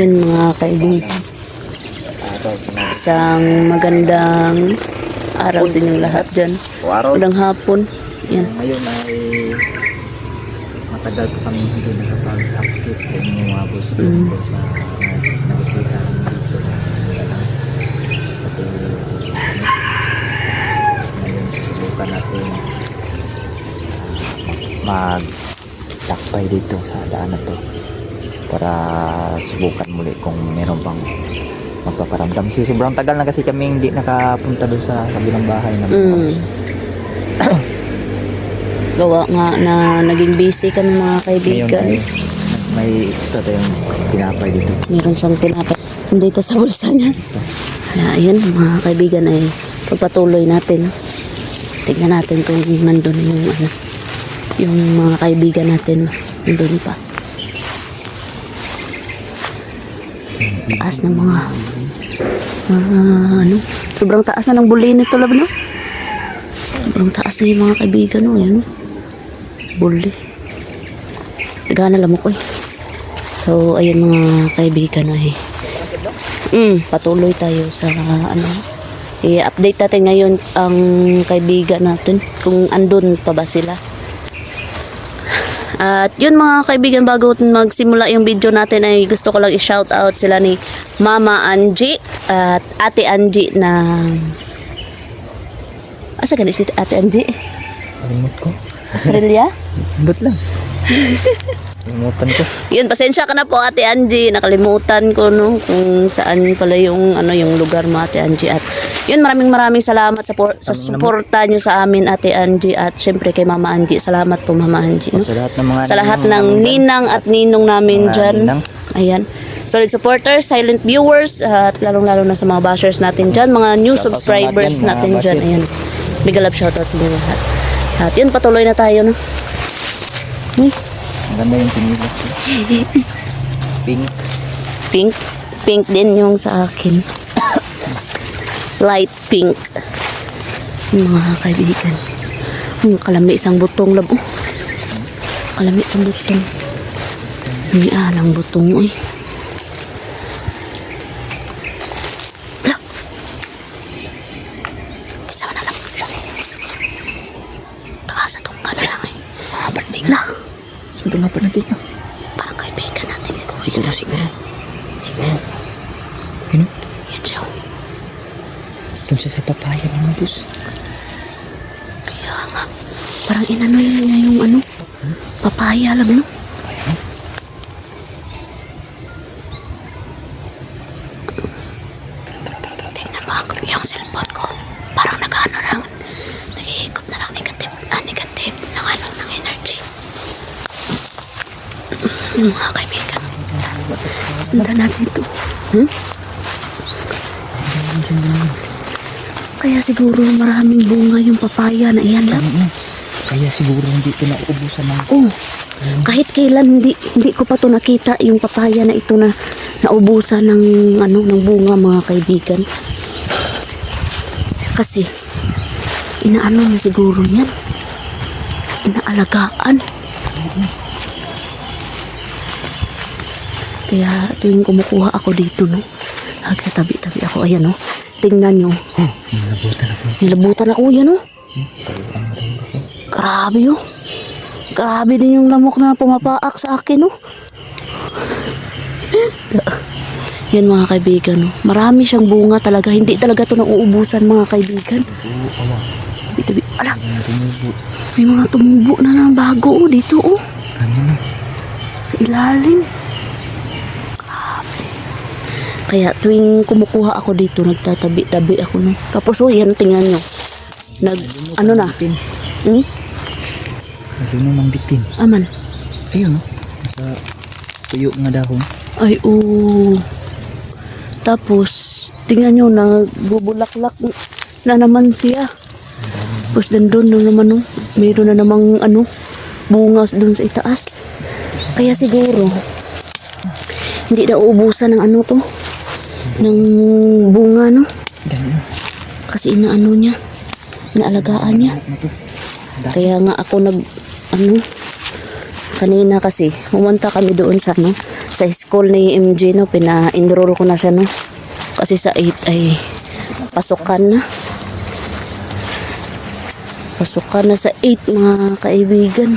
Yun mga kaibigan. Isang magandang araw sa inyong lahat dyan. Magandang hapon. Yan. Ngayon ay matagal ko kami hindi nakapag-update sa inyong mga gusto ko sa nakikita kami dito. Kasi ngayon susubukan natin mag-lakbay dito sa daan na to para subukan muli kung meron bang magpaparamdam. Kasi sobrang tagal na kasi kami hindi nakapunta doon sa kabilang bahay na Gawa nga na naging busy kami mga kaibigan. Ngayon may extra tayong tinapay dito. Meron siyang tinapay dito sa bulsa niya. Ayan mga kaibigan ay pagpatuloy natin. Tignan natin kung nandun yung mga kaibigan natin nandun pa. Taas ng mga sobrang taas na ng buli nito lab no? Sobrang taas na yung mga kaibigan no, yun buli. Tagana lang mo ko eh. So ayun mga kaibigan ay patuloy tayo sa i-update natin ngayon ang kaibigan natin kung andun pa ba sila. At yun mga kaibigan, bago magsimula yung video natin ay gusto ko lang i-shout out sila ni Mama Angie at Ate Angie na asa ka si Ate Angie? Remote ko. Australia? Remote lang. Remotean ko. Yun, pasensya ka na po Ate Angie, nakalimutan ko no kung saan pala yung yung lugar mo Ate Angie. At yun, maraming salamat sa suporta nyo sa amin Ate Angie, at syempre kay Mama Angie. Salamat po Mama Angie no? Sa lahat ng mga ng ninang at ninong namin dyan. Ayan, solid supporters, silent viewers, at lalong-lalo na sa mga bashers natin dyan, mga new subscribers natin dyan. Ayan, big love shoutout sa inyo lahat. At yun, patuloy na tayo no. Maganda yung pinilas ko. Pink din yung sa akin. Light pink. Mga kaibigan, kalami isang butong labo. Kalami isang butong. May alang butong eh. Wala. Kisama na lang. Taas atong ka na lang eh. Ba't Wala. Sabi nga pa natin ah. Parang kaibigan natin siguro. Siguro. Ano? Yan siya. Doon siya sa papaya naman boss. Kaya nga. Parang inanoy niya yung papaya lang no. Tingnan mo yung cellphone ko. Parang lang. Nag-iikot na lang negative ng energy. Mga kaibigan. Sundan natin ito. Kaya siguro maraming bunga yung papaya na iyan lang. Kaya siguro hindi ko nauubusan ng... Kahit kailan hindi ko pa to nakita yung papaya na ito na naubusan ng ng bunga mga kaibigan. Kasi inaano na siguro yan. Inaalagaan. Kaya tuwing kumukuha ako dito no, nagtatabi-tabi ako. Ayan no. Tingnan nyo. Nilabutan ako yan oh. Grabe oh. Grabe din yung lamok na pumapaak sa akin oh. Yan mga kaibigan oh. Marami siyang bunga talaga. Hindi talaga ito nauubusan mga kaibigan. Tabi-tabi. Ala. May mga tumubo na ng bago oh dito oh. Sa ilalim. Kaya tuwing kumukuha ako dito, nagtatabi-tabi ako no. Tapos oh, yan tingnan nyo. Ano na? Nagluno ng bitin. Aman. Ayun no. Nasa tuyo nga dahon. Ay Tapos tingnan nyo, nagbubulaklak na naman siya. Tapos doon na naman oh. Mayroon na namang bunga doon sa itaas. Kaya siguro hindi na uubusan ng to. Ng bunga no. Kasi inaano niya, inaalagaan niya. Kaya nga ako kanina kasi pumunta kami doon sa sa school ni MJ, no, pina-enroll ko na siya, no. Kasi sa 8 ay pasukan na. Pasukan na sa 8, mga kaibigan.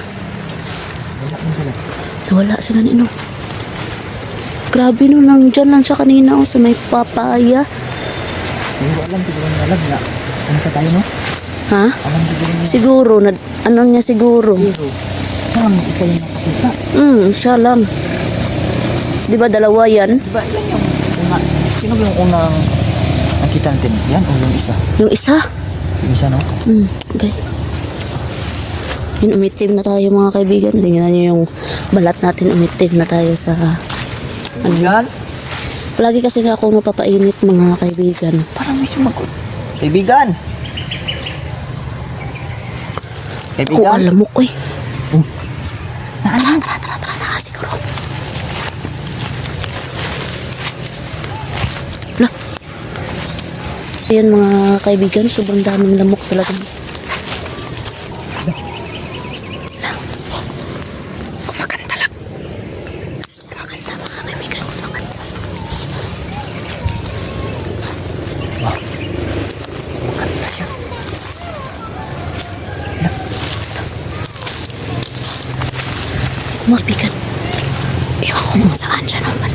Wala sila ni, no. Grabe, no, nandyan lang siya kanina, oh, sa may papaya. Hindi ko alam, siguro na alam na. Ano ka tayo, no? Ha? Alam siguro niya. Siguro, ano niya siguro? Pero, saan isa yung nakakita? Siya lang. Di ba dalawa yan? Diba, yan yung una. Sino ba yung unang nakita natin? Yan o yung isa? Yung isa? Yung isa, no? Okay. Yun, umitim na tayo, mga kaibigan. Tingnan niyo yung balat natin, umitim na tayo sa... Ano? Yan. Palagi kasi nga ako napapainit, mga kaibigan. Parang may sumagot. Kaibigan! Ako Kaibigan! alam mo, uy. Naalang? Tara, na, siguro. Wala. Ayan, mga kaibigan, sobrang daming lamok talaga. Kumakanta lang. Kumakanta, mga kaibigan, kumakanta. Maganda siya. Mga kaibigan, ewan ko kung saan siya naman.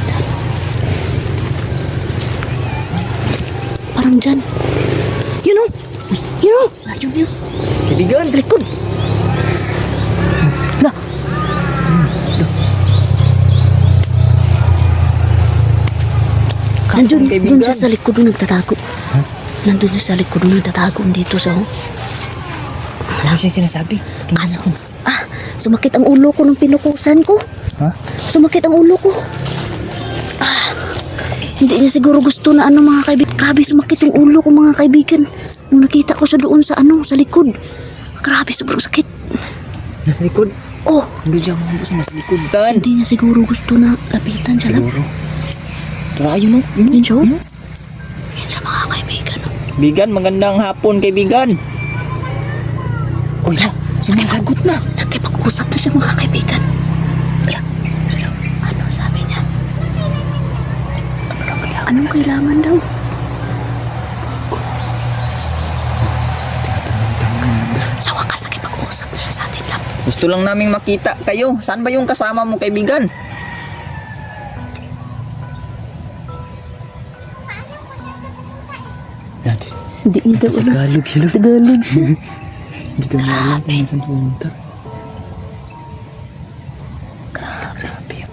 Parang dyan. Yun o! Yun o! Yun. Kaibigan! Sa likod. La. Nandun, kaibigan. dun siya sa likod nung nagtatago. Nandun siya sa likod nung nagtatago dito sa... Ano siya sinasabi? Tingnan Kaso, natin. sumakit ang ulo ko nung pinukusan ko. Ha? Sumakit ang ulo ko. Hindi niya siguro gusto na ano, mga kaibigan. Grabe, sumakit yung ulo ko, mga kaibigan. Nung nakita ko siya doon sa ano, sa likod. Grabe, sobrang sakit. Nasa likod? Oh, Hindi siya mga boss, nasa likod. Tan! hindi niya siguro gusto na lapitan siya lang. Siguro. Tara, ayun o. Yun siya, oh. Yan siya, mga kaibigan, oh. Kaibigan, magandang hapon, kaibigan. Uy, sumasagot na. Nakipag-usap na siya, mga kaibigan. Ano sabi niya? Anong kailangan daw? Sa wakas, nakipag-usap na siya sa atin lang. Gusto lang naming makita kayo. Saan ba yung kasama mo, kaibigan? Hindi niya daw alam. Tagalog siya. Tagalog siya. Hindi ko na alam kung saan pumunta. Grabe. yun.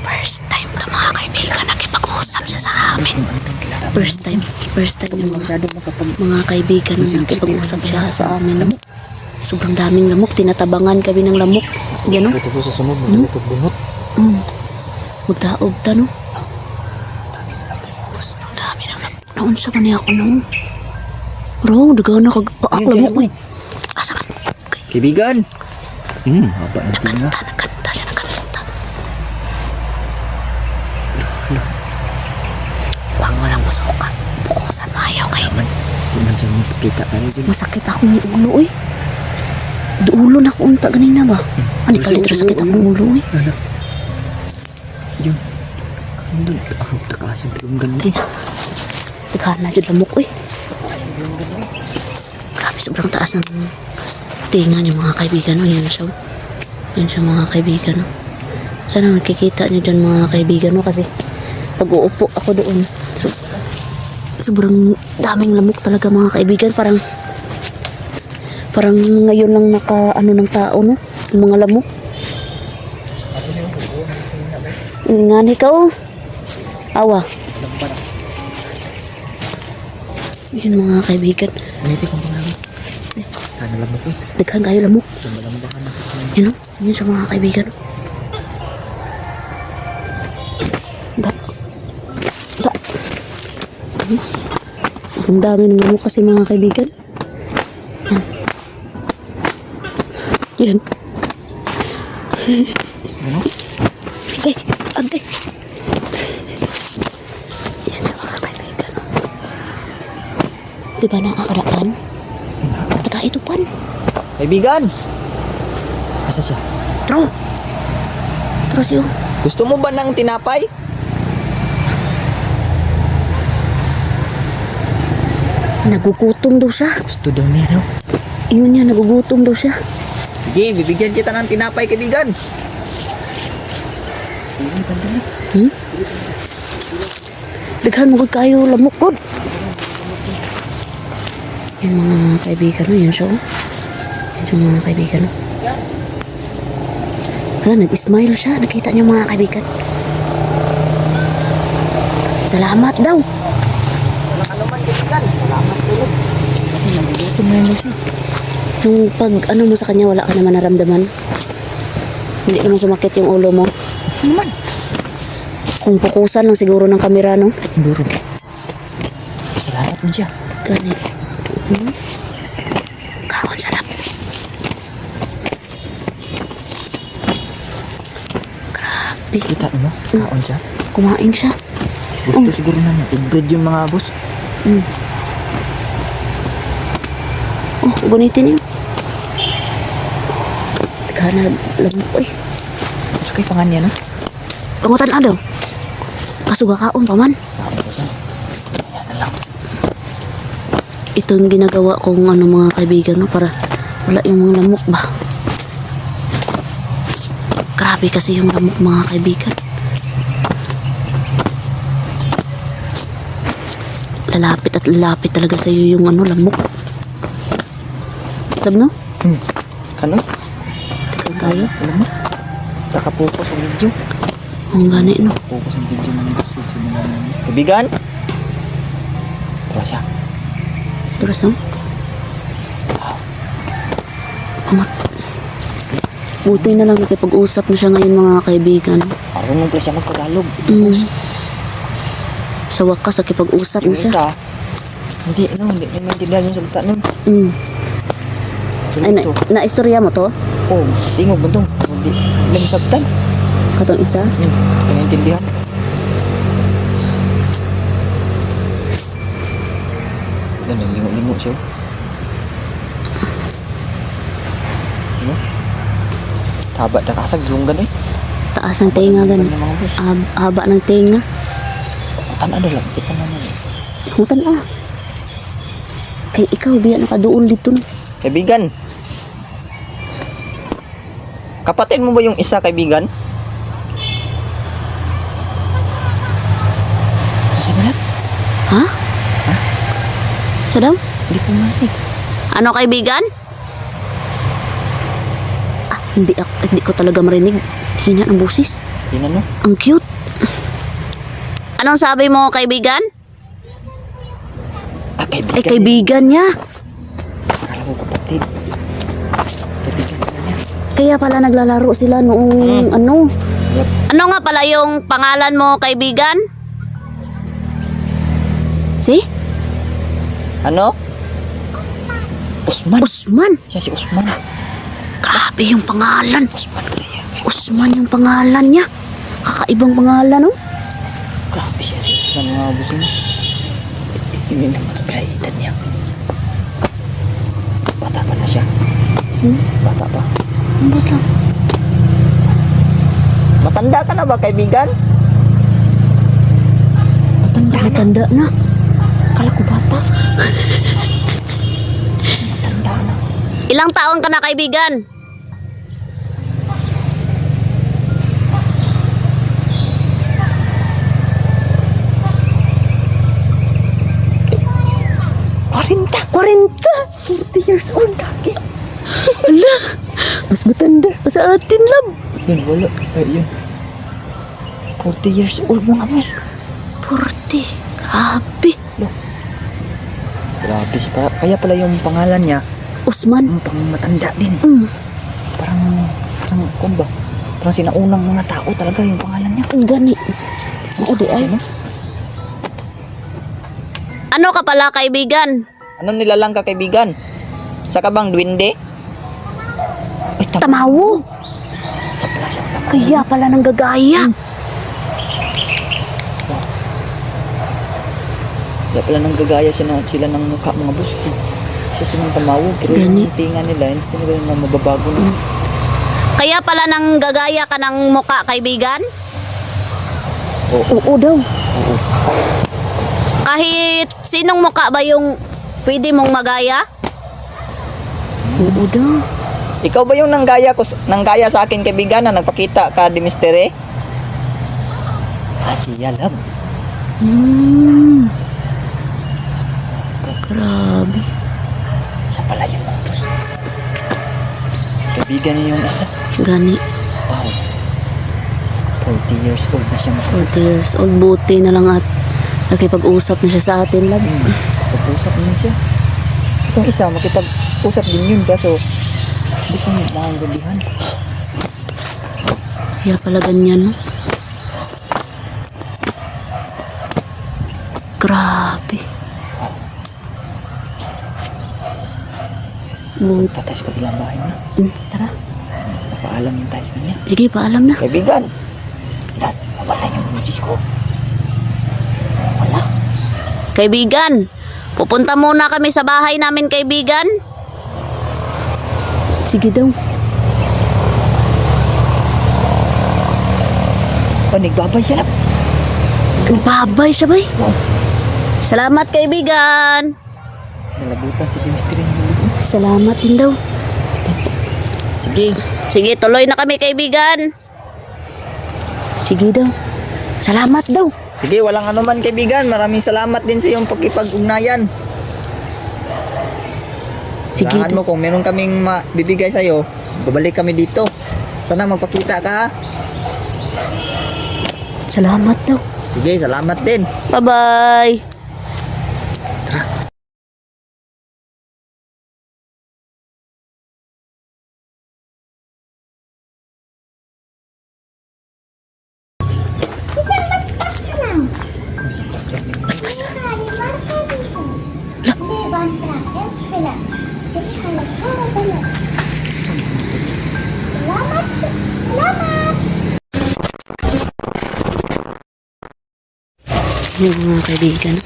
First time to, mga kaibigan, nakipag-usap siya sa amin. First time yung mga kaibigan nung nakipag-usap siya sa amin. Sobrang daming lamok, tinatabangan kami ng lamok. Yan, no? Ito po sa sunod, ito bunot. Magdaog ta, no? Ang dami ng lamok. Naunsa man niya ako, no? Bro, daga na kagpaak Yan, lamok. siya, Asa ka? Okay. Kaibigan! Haba na tinga. Nakanta siya, nakanta. Huwag mo lang pasukan. Bukusan maayaw kayo. Hindi man siya magpakita kayo. Masakit ako ng ulo, oy. Ulo na ako unta ganina ba? Ano ka dito sakit akong ulo, oy. Ano? Yun. Andun. Takasin pa yung ganda. Tina. Taghan na dyan lamok, oy. Grabe, sobrang taas ng tinga niyo, mga kaibigan, oh. Yan siya, oh. Yan siya, mga kaibigan, oh. Sana nakikita niyo dyan, mga kaibigan, oh. Kasi pag uupo ako doon, sobrang daming lamok talaga, mga kaibigan. Parang ngayon lang naka ano ng tao, no? Yung mga lamok. Nga ni ka, oh. Awa. Yan, mga kaibigan. Ngiti kong pangalan. Sana lamok eh. Daghan kayo lamok. Malambakan na. Yan, oh. Yan sa mga kaibigan. Da. Sobrang dami ng lamok kasi, mga kaibigan. Yan. Ano? Okay, agay. Yan sa mga kaibigan. Diba nakakaraan? Taga ito pan. Kaibigan! Asa siya? Tro! Tro siya. Gusto mo ba ng tinapay? Nagugutom daw siya. Gusto daw niya daw. Iyon niya, nagugutom daw siya. Sige, bibigyan kita ng tinapay, kaibigan. Sige, tandali. Hmm? Daghan magod kayo lamukod. Yan mga kaibigan, no? Yan siya, oh. Yan yung mga kaibigan, no? Hala, nag-smile siya. Nakita niyo mga kaibigan. Salamat daw. Walang anuman, kaibigan. Salamat ulit. Kasi nagugutom na yun siya. Nung pag ano mo sa kanya, wala ka naman naramdaman. Hindi naman sumakit yung ulo mo. Ano man? Kung pukusan lang siguro ng kamera, no? Siguro. Salamat mo siya. Gani. Hmm? Kaon sarap. Grabe. Kita mo? Kaon siya. Kumain siya. Gusto siguro na niya. I-bread yung mga boss. Hmm. Oh, gunitin niyo. Teka na, lamok eh. Gusto kayo pangan niya, no? Pangutan na daw. Kasuga kaon pa man. Kaon ko siya. Ayan na lang. Ito yung ginagawa kong ano mga kaibigan, no? Para wala yung mga lamok ba. Grabe kasi yung lamok mga kaibigan. Lalapit at lalapit talaga sa iyo yung ano lamok. Alam no? Kano? Teka kayo. Alam mo? Nakapokus ang video. Ang gani no. Focus ang video ng boss. Kaibigan? Tara siya. Terus no? Amat. Buti na lang nakipag-usap na siya ngayon mga kaibigan. Marunong pala siya magtagalog. Sa wakas nakipag-usap na Yung siya. isa, hindi maintindihan yung salita nun. Mm. Ay, Ito. na-istorya mo to? Oh, tingog mo itong. Hindi lang sabtan. Katong isa? Maintindihan. Yan, lingo-lingo siya. Ano? Taba na kasag, lunggan eh. Taas ng tenga gan. Yung mga boss. Haba ng tenga. Tan ada lang, kita naman eh. Hutan ah. Kay ikaw biya nakaduol dito no. Kaibigan. Kapatid mo ba yung isa, kaibigan? Ha? Sadam? Hindi ko marinig. Ano kaibigan? Ah, hindi ko talaga marinig. Hina ng busis. Yun ano? Ang cute. Anong sabi mo kaibigan? Ah, kaibigan. Eh kaibigan niya. Akala ko kapatid. Kaibigan ka niya. Kaya pala naglalaro sila noong ano. Yep. Ano nga pala yung pangalan mo kaibigan? Si? Ano? Usman. Usman. Siya si Usman. Grabe yung pangalan. Usman kaya. Usman yung pangalan niya. Kakaibang pangalan, no? Grabe siya si Usman, mga boss niya. Hindi naman pinaitan niya. Bata pa na siya. Bata pa. Ang ba't lang? Matanda ka na ba, kaibigan? Matanda na. Akala ko bata. Matanda na. Ilang taon ka na, kaibigan? Warinta. 40. 40 years old, kaki. Ala, mas matanda pa sa atin, lab. Yun, wala. Ay, yun. 40 years old, mga boss. 40. Grabe. Grabe. Kaya pala yung pangalan niya, Usman. pang matanda din. Parang kumba. Parang sinaunang mga tao talaga yung pangalan niya. Ang gani. Oo, di ay. Sino? Ano ka pala, kaibigan? Anong nilalang ka, kaibigan? Sa ka bang duwende? Ay, Tamawo. Sa pala siyang tamawo. Kaya pala nang gagaya. Kaya pala nang gagaya sila ng mukha, mga boss. Isa silang tamawo. Pero Gani. yung tinga nila, hindi nila na mababago na. Kaya pala nang gagaya ka ng muka, kaibigan? Oo. Oo daw. Oo. Kahit sinong muka ba yung pwede mong magaya? Oo daw. Ikaw ba yung nanggaya sa akin kaibigan na nagpakita ka di Mistere? Siya love. Grabe. Siya pala yun. Kaibigan niya yung isa. Gani. Wow. 40 years old na siya. 40 years old. Buti na lang at nakipag-usap na siya sa atin, love. Makipag-usap naman siya. Itong isa, makipag-usap din yun. Kaso, hindi ko makagabihan. Kaya pala ganyan, no? Grabe. Buti. Tatay sa kabilang bahay na. Tara. Napaalam yung tayo sa kanya. Sige, paalam na. Kaibigan. Dad, mawala yung bugis ko. Wala. Kaibigan, pupunta muna kami sa bahay namin, kaibigan. Sige daw. O, nagbabay siya na. Babay siya, bay. Salamat, kaibigan. Nalabutan si Dimistri niya. Salamat din daw. Sige. Sige, tuloy na kami, kaibigan. Sige daw. Salamat daw. Sige, walang anuman kaibigan. Maraming salamat din sa iyong pagkipag-ugnayan. Sige Samahan daw. mo kung meron kaming bibigay sa iyo, babalik kami dito. Sana magpakita ka ha. Salamat daw. Sige, salamat din. Bye-bye. Bas-bas. Yung mga kaibigan,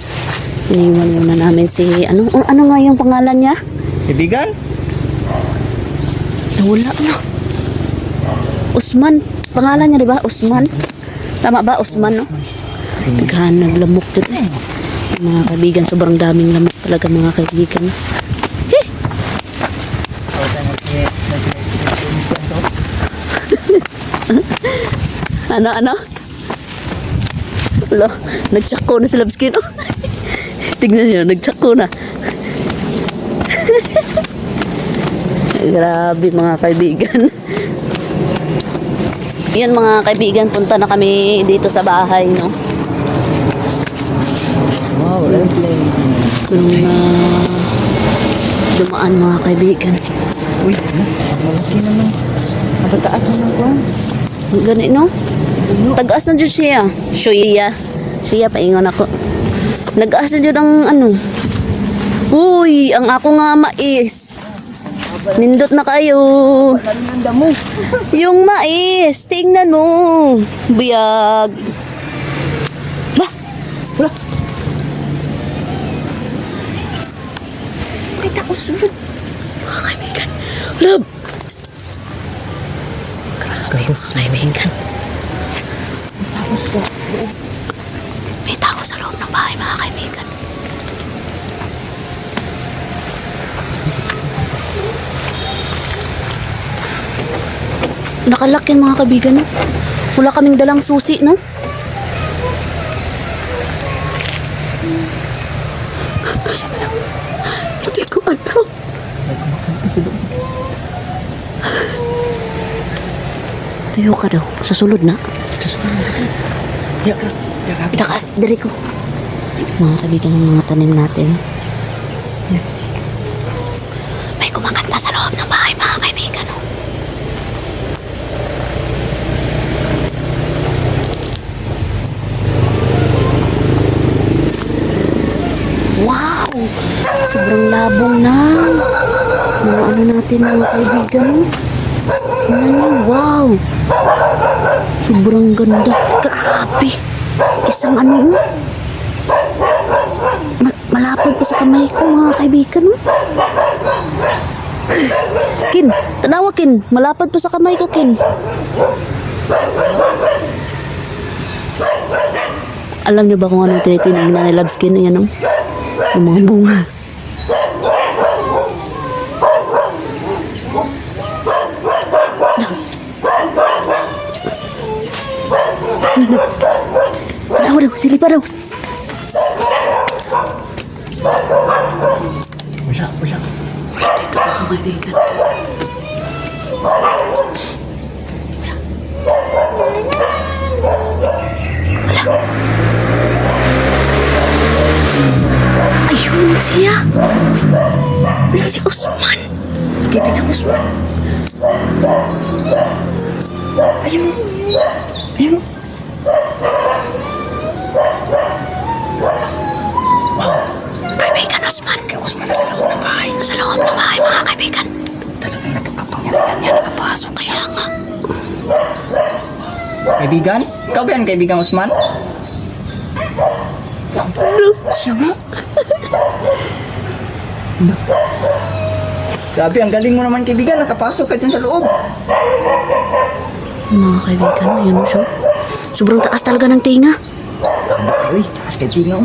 iniwan muna namin si, ano nga yung pangalan niya? Kaibigan? Nawala na. Usman. Pangalan niya, di ba? Usman. Tama ba? Usman, no? Naghanap lamok dito eh. Mga kaibigan, sobrang daming lamok talaga mga kaibigan. Heh! Ano? Lo, nagtsako na si Labskin. Oh. Tignan niyo, nagtsako na. Grabe mga kaibigan. Yan mga kaibigan, punta na kami dito sa bahay, no? Wow, airplane. Nung dumaan mga kaibigan. Uy, malaki naman. Matataas naman ko. Gani, no? Tag-as na dyan siya. Siya, paingon ako. Nag-as na dyan ang ano. Uy, ang ako nga mais. Nindot na kayo. Kalimanda mo. Yung mais, tingnan mo. Biyag. Wala. Ay, tapos sunod. Mga kaibigan. Love. Grabe mga kaibigan. Tapos sa loob. May tao sa loob ng bahay mga kaibigan. Nakalak yan mga kaibigan, no? Wala kaming dalang susi, no? Hindi ko alam. Tuyo ka daw. Susulod na. Diya ka. Kita ka, dari ko. Mga kaibigan ng mga tanim natin. May kumakanta sa loob ng bahay, mga kaibigan. Oh. Wow! Sobrang labong na. Mga ano natin, mga kaibigan. Oh. Tingnan niyo, wow! Sobrang ganda. Grabe! Isang ano yun? Malapad pa sa kamay ko, mga kaibigan. Oh. Kin, tanawa Kin. Malapad pa sa kamay ko Kin. Alam niyo ba kung anong tinitingnan ni Labs Kin? Yan o. Yung mga bunga. Daw, sili pa daw. Wala. Dito ako kaibigan. Ayun siya. Ayun si Usman. Kaibigan Usman. Ayun. Kaibigan Usman. Usman nasa loob ng bahay. Nasa loob ng bahay mga kaibigan. Talagang nagkapangyarihan niya, nakapasok siya. Kaya nga. Kaibigan? Ikaw ba yan, kaibigan Usman? Siya nga. Grabe, ang galing mo naman kaibigan, nakapasok ka dyan sa loob. Mga kaibigan, ayun siya. Sobrang taas talaga ng tinga. Uy, taas kay tingaw.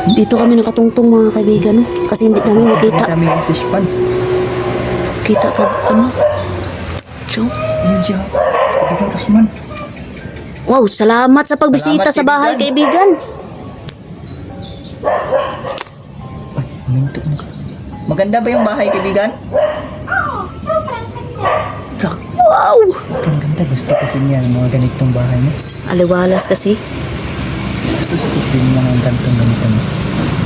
Dito kami nakatungtong mga kaibigan. Kasi hindi namin makita. Sa aming fish pan. Kita ka, ano? Siya. Ayun siya. Kaibigan Usman. Wow, salamat sa pagbisita Salamat, sa bahay, kaibigan. kaibigan. Minto na siya. Maganda ba yung bahay, kaibigan? Wow! Ang ganda. Gusto kasi niya ng mga ganitong bahay mo. Aliwalas kasi. Gusto sa kusin niya ng gantong ganito mo.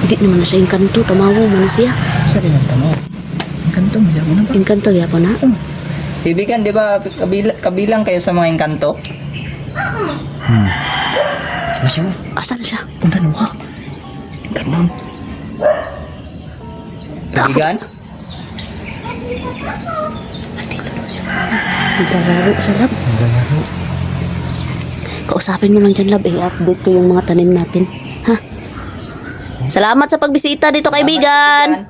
Hindi naman na siya yung kanto. Tamawo mo na siya. Siya rin ang tanaw. Ang ganto, mila mo na ba? Yung kanto, yapo na. Kaibigan, di ba kabilang kayo sa mga engkanto? Saan siya? Asan siya? Punta mo ka. Ganun. Kaibigan? Naglalaro siya, Lab. Naglalaro. Kausapin mo lang dyan, Lab. I-update ko yung mga tanim natin. Ha? Salamat sa pagbisita dito, kaibigan.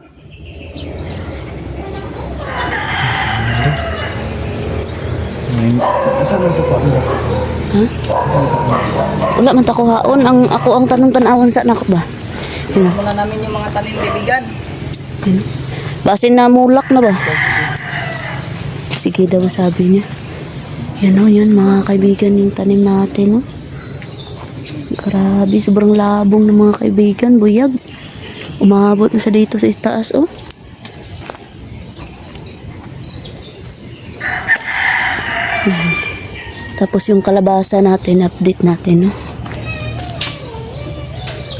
Saan mo ito pa? Ha? Wala man ta kuhaon. Ako ang tanong-tanawon sa anak ba? Yun na. Muna namin yung mga tanim, kaibigan. Yun na. Basin na mulak na ba? Sige daw sabi niya. Yan o, yan mga kaibigan yung tanim natin. Oh. Grabe, sobrang labong ng mga kaibigan. Buyag. Umabot na siya dito sa itaas. Oh. Yan. Tapos yung kalabasa natin, update natin. No?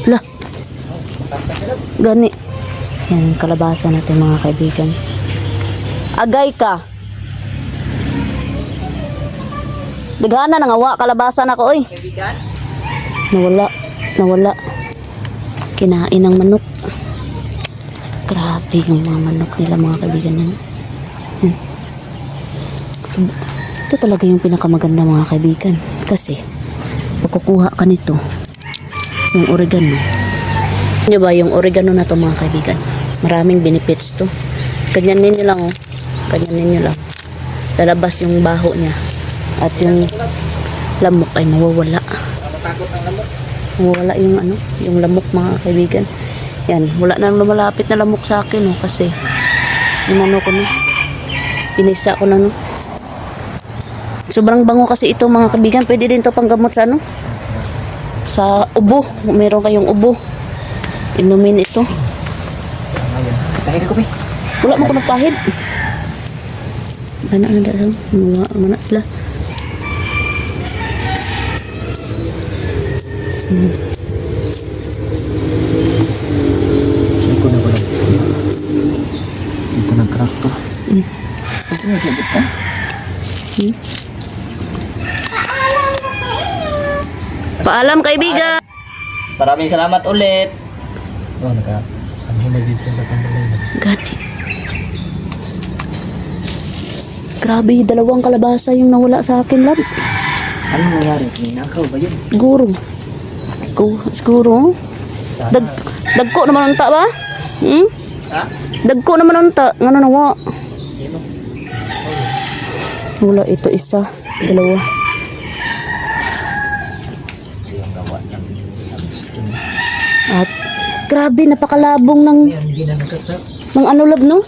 Lah. Gani. Yan, kalabasa natin mga kaibigan. Agay ka. Dagana nang awa kalabasa na ko oy. Kaibigan? Nawala. Kinain ng manok. Grabe yung mga manok nila mga kaibigan yan. So, ito talaga yung pinakamaganda mga kaibigan. Kasi, pagkukuha ka nito, yung oregano. Ano ba yung oregano na to mga kaibigan? Maraming benefits to. Ganyan ninyo lang oh. Ganyan ninyo lang. Lalabas yung baho niya. At yung lamok ay nawawala. Matakot ang lamok. Nawawala yung ano, yung lamok mga kaibigan. Yan, wala nang lumalapit na lamok sa akin oh, kasi yung ano ko no. Pinisa ko na no. Sobrang bango kasi ito mga kaibigan. Pwede din to panggamot sa ano? Sa ubo. Meron kayong ubo. Inumin ito. Tahir ko, be. Wala mo ko nagpahid. Gana na daw. Mana sila. Siko na ko lang. Ito nag-crack to. Ito nag-sabit ka? Paalam kaibigan. Maraming salamat ulit. Oh, naka-samhin na din sa pangbalay. Gani. Grabe, dalawang kalabasa yung nawala sa akin, Lab. Ano nangyari? Ninakaw ba yun? Siguro. Dagko naman unta ba? Hmm? Ha? Dagko naman unta. Ngano nawa? Yun o. Wala, ito isa, dalawa. Yung gawa ng At grabe, napakalabong ng ano lab, no?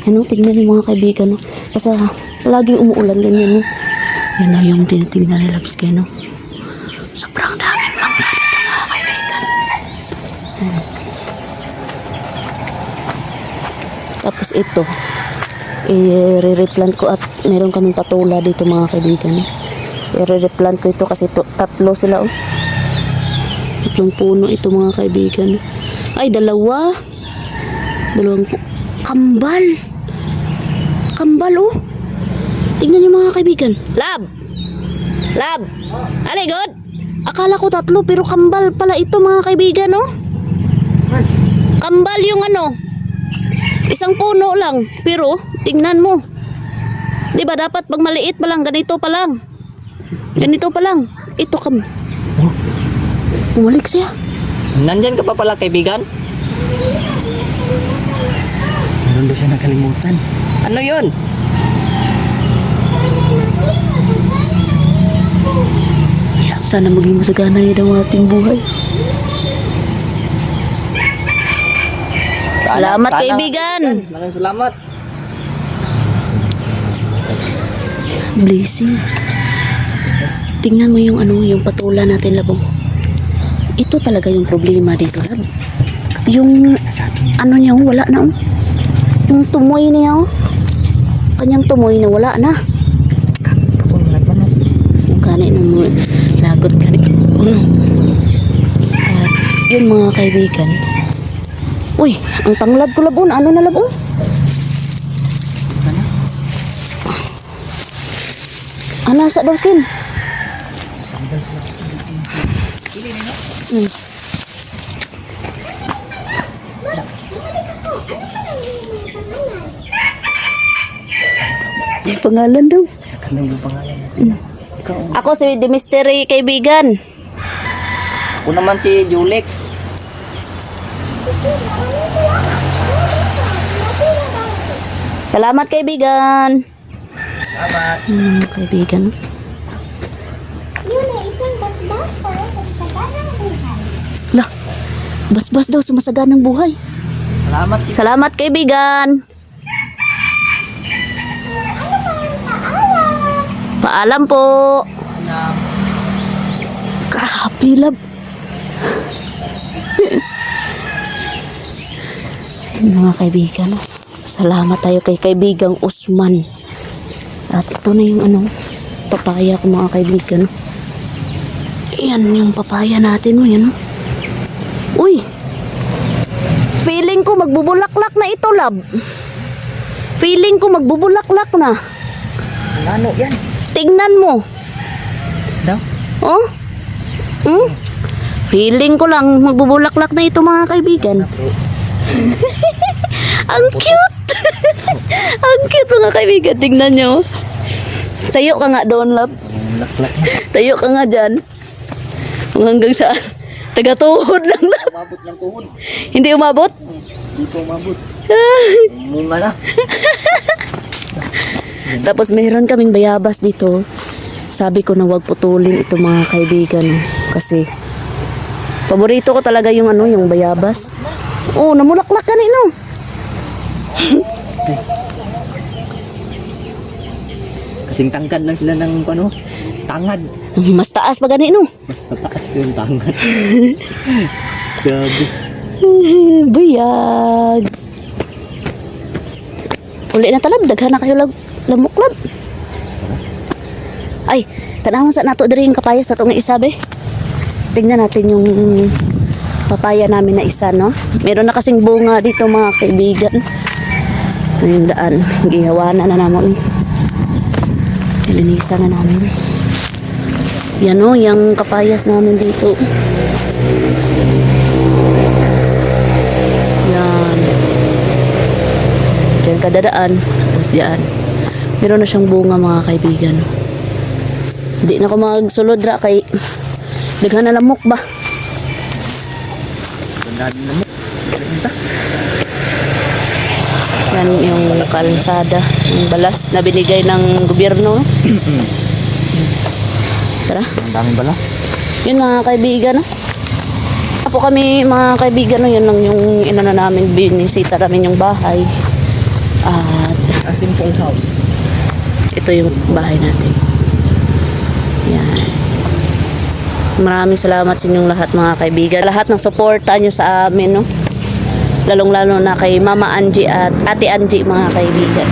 Ano, tignan niyo mga kaibigan, no? Kasi palaging umuulan ganyan, no? Yan na yung tinitingnan ni Labs kayo, no? Sobrang daming mangga dito mga kaibigan. Tapos ito, i-replant ko at meron kaming patula dito mga kaibigan. I-replant ko ito kasi tatlo sila, oh. Tatlong puno ito mga kaibigan. Ay, dalawang kambal. Kambal, oh. Tingnan niyo mga kaibigan. Lab! Ali, good? Akala ko tatlo pero kambal pala ito mga kaibigan, oh. Kambal yung ano. Isang puno lang. Pero, tingnan mo. Diba dapat pag maliit pa lang, ganito pa lang. Ganito pa lang. Ito bumalik siya. Nandyan ka pa pala, kaibigan? Meron doon siya nakalimutan. Ano yun? Sana maging masagana yun ang ating buhay. Salamat, kaibigan. Maraming salamat. Blessing. Tingnan mo yung ano, yung patula natin, Labong. Ito talaga yung problema dito, Lab. Yung ano niya, wala na, oh. Yung tumoy niya, oh. Kanyang tumoy na wala na. Yung kanin ng lagot ka rin. At yun mga kaibigan. Uy, ang tanglad ko, Labon. Ano na, Labon? Ano sa Dolphin? May pangalan daw. Ano yung pangalan natin? Ikaw. Ako si The Mystery, kaibigan. Ako naman si Julex. Salamat, kaibigan. Salamat. Kaibigan. Lah, bas-bas daw sumasaganang buhay. Salamat. Salamat, kaibigan. Paalam po. Grabe, Lab. Mga kaibigan, salamat tayo kay kaibigang Usman. At ito na yung ano, papaya ko mga kaibigan. Yan yung papaya natin, yan. Uy, feeling ko magbubulaklak na ito, Lab. Feeling ko magbubulaklak na. Ano yan? Tingnan mo. Daw? Oh? Feeling ko lang magbubulaklak na ito mga kaibigan. Ang cute. Ang cute mga kaibigan. Tingnan nyo. Tayo ka nga doon, Lab. Laklak. Tayo ka nga dyan. Kung hanggang saan. Taga-tuhod lang, Lab. Umabot ng tuhod. Hindi umabot? Dito umabot. Munga na. Tapos mayroon kaming bayabas dito. Sabi ko na wag putulin ito mga kaibigan. Kasi paborito ko talaga yung ano, yung bayabas. Oh, namulaklak ka no. Kasing tangkad lang sila ng ano, tangad. Mas taas pa gani no. Mas mataas ko yung tangad. Grabe. Buyag. Uli na talab, daghan na kayo lamuklab. Ay, tanahon sa nato diri yung kapayas na itong isabe. Tingnan natin yung papaya namin na isa, no? Meron na kasing bunga dito mga kaibigan. Yung daan, gihawanan na naman. Nilinisan na namin. Yan o, yung kapayas namin dito. Yan. Diyan kadadaan. Tapos diyan. Meron na siyang bunga mga kaibigan. Hindi na ako magsulod ra kay daghan na lamok ba. Gandaan na mo. Yan yung kalsada. Yung balas na binigay ng gobyerno. Tara. Ang daming balas. Yun mga kaibigan, no? Po kami mga kaibigan, no? Yun lang yung inano namin, binisita namin yung bahay. At A simple house. ito yung bahay natin. Yan. Maraming salamat sa inyong lahat mga kaibigan. Lahat ng suporta nyo sa amin, no? Lalong-lalo na kay Mama Angie at Ate Angie mga kaibigan.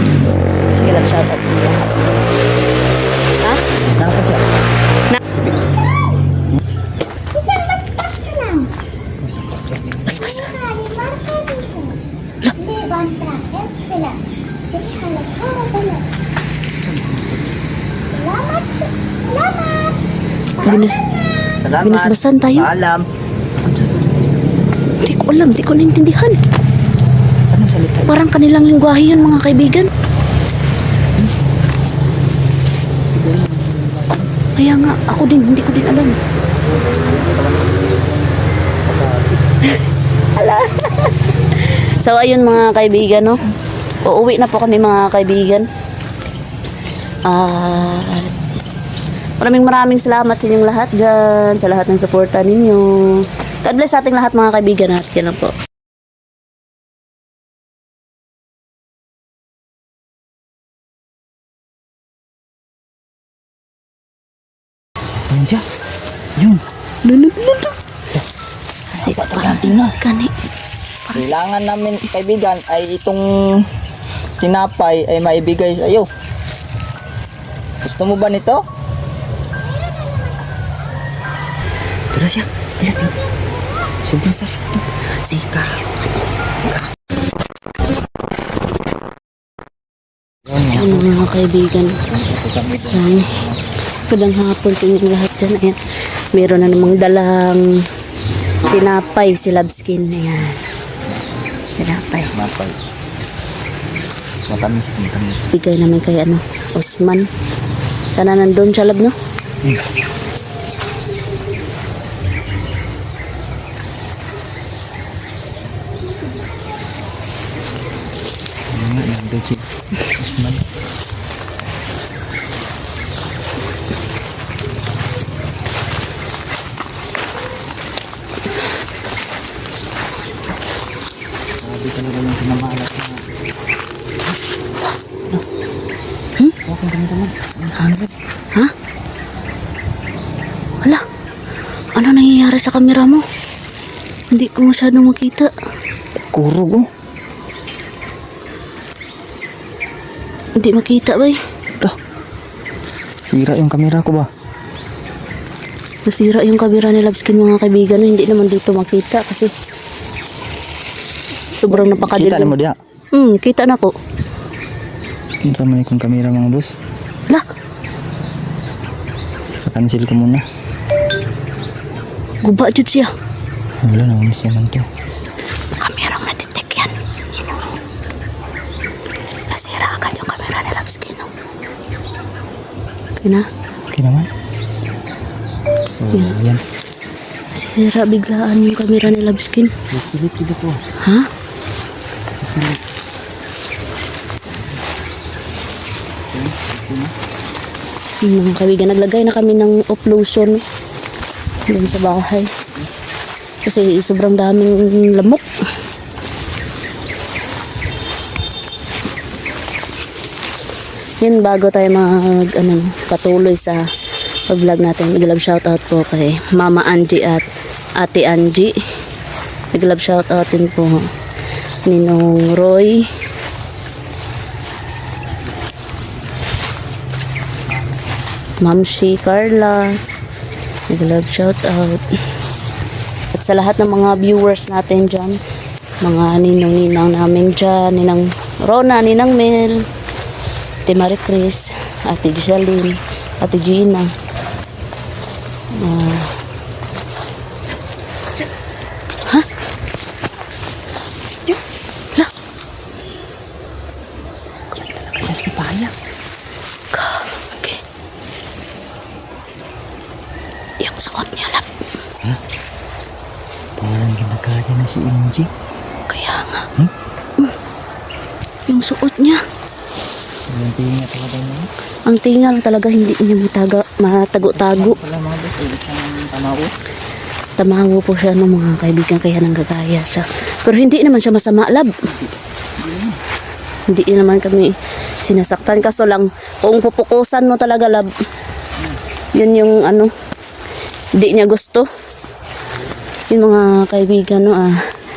Sige lang, shoutout sa inyo lahat. Ha? Naka siya. Bas-bas. Binas, Salamat. binasbasan tayo. Paalam. Hindi ko alam, hindi ko naintindihan. Anong salita? Parang kanilang lingwahe yun mga kaibigan. Kaya nga, ako din, hindi ko din alam. So ayun mga kaibigan, no? Uuwi na po kami mga kaibigan. Maraming salamat sa inyong lahat dyan, sa lahat ng suporta ninyo. God bless sa ating lahat mga kaibigan at yan lang po. Ayun siya. Yun. Lulululu. Kasi Pagkatinga. kani. Kailangan namin kaibigan ay itong tinapay ay maibigay sa iyo. Gusto mo ba nito? Tara siya. Ayan. Sobrang sakit to. Sige. Ano mga kaibigan. So, magandang hapon sa inyong lahat dyan. Ayan. Meron na namang dalang tinapay si Labskin. Ayan. Tinapay. Tinapay. Matamis. Bigay namin kay Osman. Sana nandun siya, Lab, no? Nandun si Osman. Sabi ka na lang pinamalas na. Okay, dami-dami. Ang hanap. Ha? Wala. Ano nangyayari sa kamera mo? Hindi ko masyadong makita. Kurog oh. Hindi makita ba eh. Dah. Sira yung kamera ko ba? Nasira yung kamera ni Labskin mga kaibigan. Hindi naman dito makita kasi sobrang napakadilim. Kita na mo diya. Kita na po. Kinsa man ikong kamera mga boss. Wala. Cancel ko muna. Guba jud siya. Wala na unis naman to. Kamerang na-detect yan. Nasira agad yung kamera ni Labskin. No? Okay na? Okay naman. So, yan. Nasira biglaan yung kamera ni Labskin. Pilit ko. Ha? Mga kaibigan, naglagay na kami ng off-lotion doon sa bahay. Kasi sobrang daming lamok. Yan, bago tayo patuloy sa pag-vlog natin, mag-love shoutout po kay Mama Angie at Ate Angie. Mag-love shoutout din po Ninong Roy, Ma'am Shi Carla, nag-love shout out. At sa lahat ng mga viewers natin dyan, mga ninong-ninang namin dyan, Ninang Rona, Ninang Mel, Ate Marie Chris, Ate Giseline, Ate Gina. Ha? Wala. Kasi sa papaya. Okay. Yung suot niya lang. Ha? Parang ginagaya na si Inji. Kaya nga. Yung suot niya. Yung tinga talaga niya. Ang tinga lang talaga, hindi niya matago-tago. Wala mga boss, ay isang tamaw. Tamawo po siya ng mga kaibigan, kaya nanggagaya siya. Pero hindi naman siya masama, lab. Hindi naman kami sinasaktan. Kaso lang, kung pupukusan mo talaga, lab, yun yung ano, hindi niya gusto. Yung mga kaibigan, no,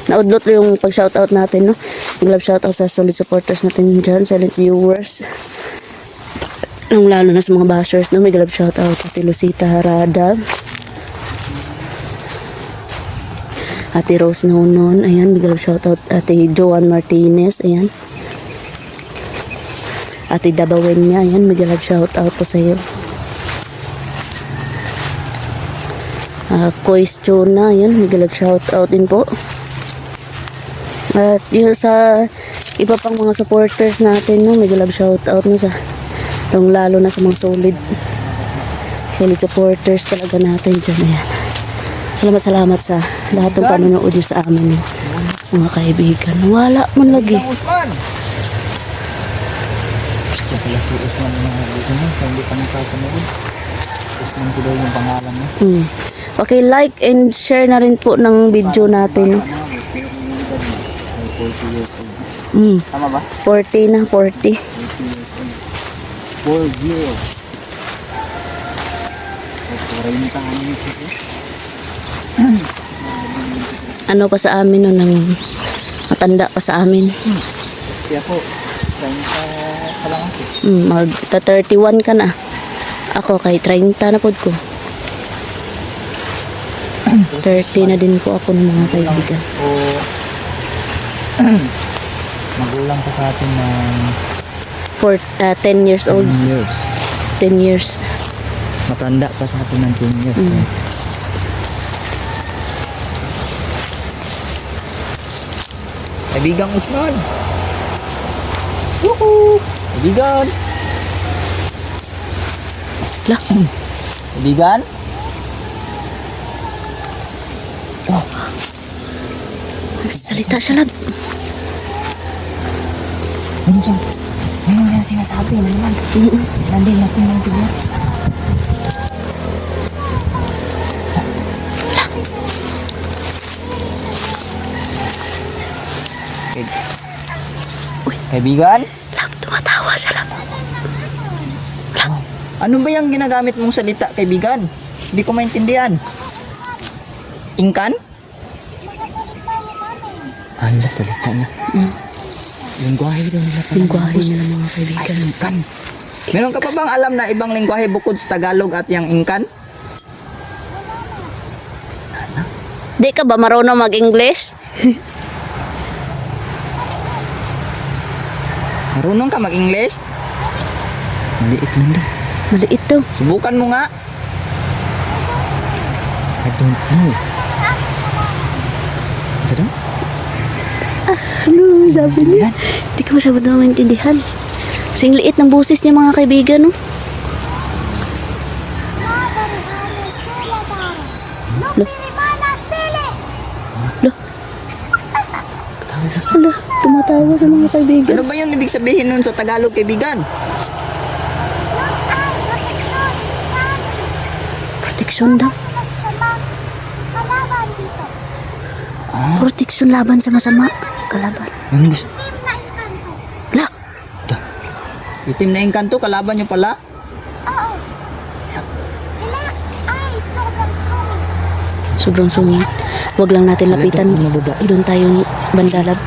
naudlot yung pag-shoutout natin, no. Mag-love shoutout sa solid supporters natin dyan, silent viewers. Lalo na sa mga bashers, no, may love shoutout sa Lucita Harada. Ate Rose Nonon, ayan, big love shoutout. Ate Joan Martinez, ayan. Ate Dabawen niya, ayan, big love shoutout po sa iyo. Kois Chona, ayan, big love shoutout din po. At yun sa iba pang mga supporters natin, no, big love shoutout na sa lalo na sa mga solid supporters talaga natin dyan, ayan. Salamat sa lahat ng panonood nyo sa amin, mga kaibigan. Wala man lagi. Usman! Kaya si Usman na dito na, sa hindi pa nakasanood. Usman ko daw yung pangalan mo. Okay, like and share na rin po ng video natin. 40 years old. Tama ba? 40 na, 40. 4 years. 40 anos ito. Ano pa sa amin nun, nang matanda pa sa amin. Kaya po, 30 pa lang ako. Magta-31 ka na. Ako kay 30 na po ko. 30 na din po ako ng mga kaibigan. O, magulang pa sa atin ng 10 years old. 10 years. 10 years. Matanda pa sa atin ng 10 years. Kaibigang Usman! Woohoo! Kaibigan! Lah, Kaibigan? salita siya, lab. Ano yan sinasabi na naman? Nandun natin ng tignan. Kaibigan? Lab, tumatawa siya, lab. Ano ba yung ginagamit mong salita, kaibigan? Hindi ko maintindihan. Ingkan? Hala, salita na. Lingwahe daw nila. Lingwahe nila, mga kaibigan. Ay, Ingkan. Meron ka pa bang alam na ibang lingwahe bukod sa Tagalog at yung Ingkan? Di ka ba marunong mag-English? Marunong ka mag-English? Maliit lang daw. Maliit daw. Subukan mo nga. I don't know. Ito daw? Ano sabi niya? Di ka masyado na maintindihan. Kasing liit ng boses niya, mga kaibigan, no? Lo. Lo. Hala, tumatawa sa mga kaibigan. Ano ba yung ibig sabihin nun sa Tagalog, kaibigan? Proteksyon daw. Proteksyon laban sa masama. Kalaban. English. Hala, Itim na Engkanto, kalaban nyo pala? sobrang sungit. Huwag lang natin lapitan. Doon tayo bandalab.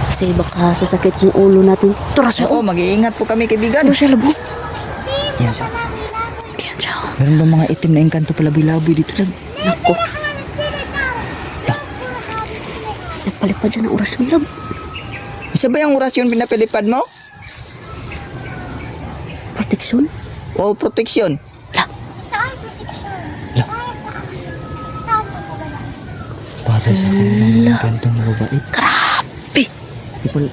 Kasi baka sasakit yung ulo natin. Tara siya. Oo, mag-iingat po kami, kaibigan. Tara siya, labo. Yan siya. Yan siya. Meron ba mga itim na Engkanto pala bilaboy dito lang? Nako. Nagpalipad siya ng oras ng lab. Isa ba yung orasyon pinapilipad mo? Proteksyon? O proteksyon? Para sa mga Engkanto na babae. Grabe. People...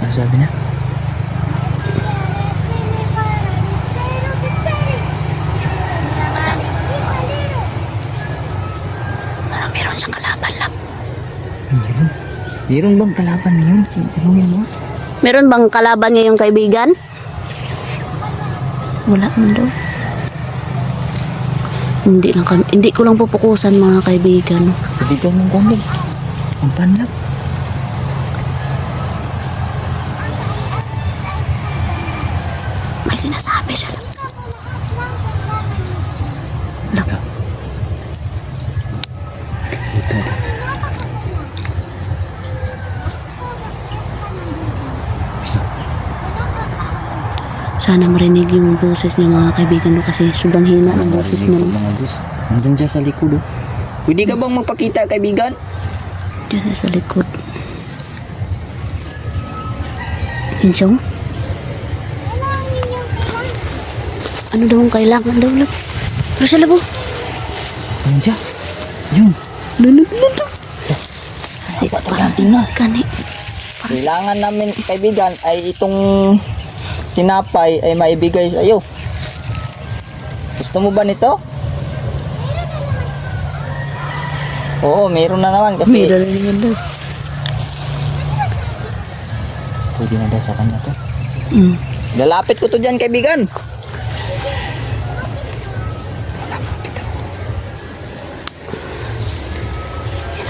Ano sabi niya? Parang meron siyang kalaban, lab. Meron. Meron bang kalaban ngayon? Tanungin mo. Meron bang kalaban ngayong kaibigan? Wala man daw. Hindi ko lang pupukusan mga kaibigan. Kaibigan mong kwan din. Ang panlap. May sinasabi siya lang. Lang. Ito. Sana marinig yung boses niyo mga kaibigan no, kasi sobrang hina ng boses mo. Mga boss. Nandun siya sa likod oh. Pwede ka bang magpakita kaibigan? Diyan sa likod. Yun siya oh. Ano daw ang kailangan daw lang? Pero siya labo. Nandun siya. Yun. Lunod. Kasi Dapat parang tinga. kani. Kailangan namin kaibigan ay itong tinapay ay maibigay sa iyo. Gusto mo ba nito? Oo, meron na naman kasi Meron na naman daw. pwede na daw sa kanya to. Mm. Lalapit ko to dyan kaibigan.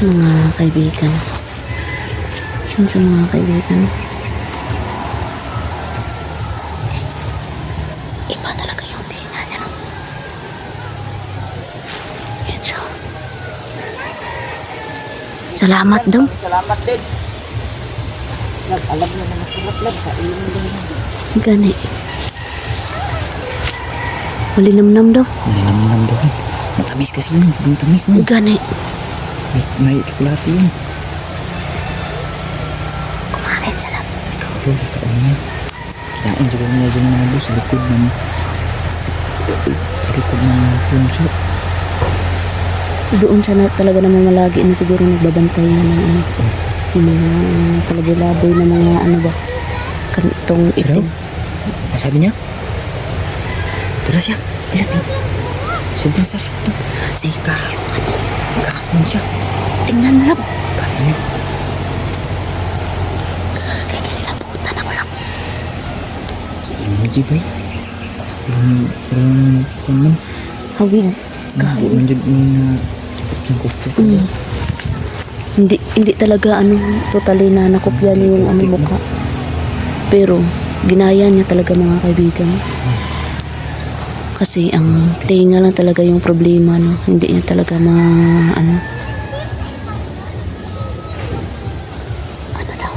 Mga kaibigan. Saan sa mga kaibigan? Iba talaga yung tingnan niya. Yan siya. Salamat daw. Salamat din. Alam mo na mas malap sa iyo mo. Gani. Malinamnam daw. Malinamnam daw. Matamis kasi yun. Yung tamis mo. Gani. May tsokolate yun. Kumain siya lang. Ikaw yun. Kain niya. Kinain siguro niya dyan mga boss sa likod ng punso. Doon siya na talaga namamalagi na siguro nagbabantay na ng ano. Yung mga palaboy-laboy na mga ano ba. Kantong Ito? itim. Ang sabi niya? Ito na siya. Alam mo. Sobrang sarap to. Sige. Kakain siya. Tingnan mo lang. Kain niya. Kaya kinilabutan ako lang. Si emoji ba eh? Parang Hawig. Kahawig. Manjud na yung kupo. Hindi talaga ano, totally na nakopya niya yung ano mukha. Pero, ginaya niya talaga mga kaibigan. Kasi ang tinga lang talaga yung problema, no? Hindi niya talaga ano daw?